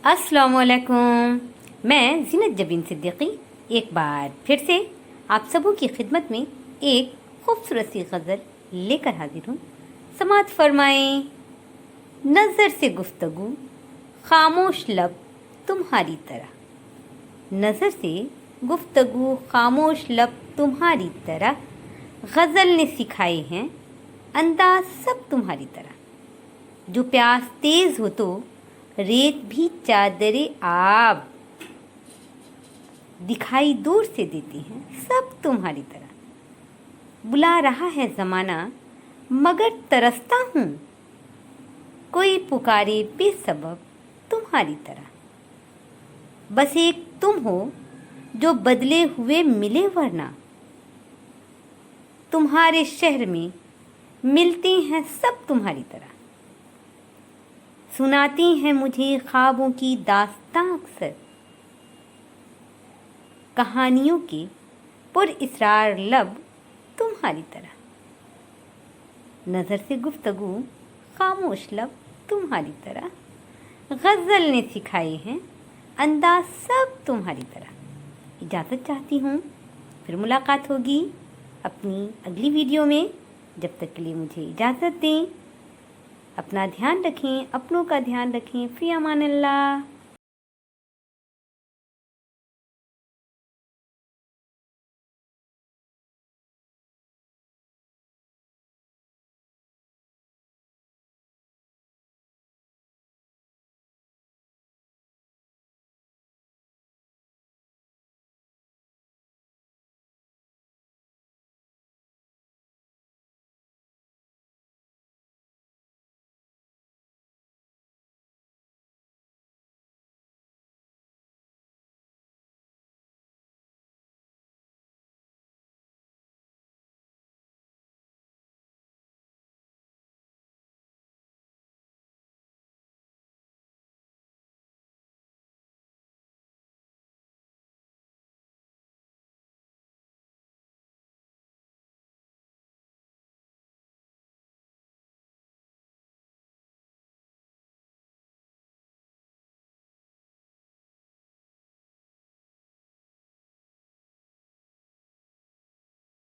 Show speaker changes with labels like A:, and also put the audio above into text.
A: अस्सलामुअलैकुम। मैं ज़ीनत जबीन सिद्दीकी एक बार फिर से आप सबों की खिदमत में एक खूबसूरत सी गज़ल लेकर हाजिर हूँ। समात फरमाएं। नज़र से गुफ्तगू खामोश लब तुम्हारी तरह, नज़र से गुफ्तगू खामोश लब तुम्हारी तरह, गज़ल ने सिखाए हैं अंदाज सब तुम्हारी तरह। जो प्यास तेज़ हो तो रेत भी चादरे आब दिखाई दूर से देती हैं सब तुम्हारी तरह। बुला रहा है ज़माना मगर तरसता हूँ, कोई पुकारे बेसबब तुम्हारी तरह। बस एक तुम हो जो बदले हुए मिले, वरना तुम्हारे शहर में मिलती हैं सब तुम्हारी तरह। सुनाती हैं मुझे ख्वाबों की दास्तां अक्सर, कहानियों के पुरइसरार लब तुम्हारी तरह। नज़र से गुफ्तगू खामोश लब तुम्हारी तरह, गज़ल ने सिखाए हैं अंदाज सब तुम्हारी तरह। इजाज़त चाहती हूँ, फिर मुलाकात होगी अपनी अगली वीडियो में। जब तक के लिए मुझे इजाज़त दें। अपना ध्यान रखें, अपनों का ध्यान रखें। फ़ी अमान अल्लाह।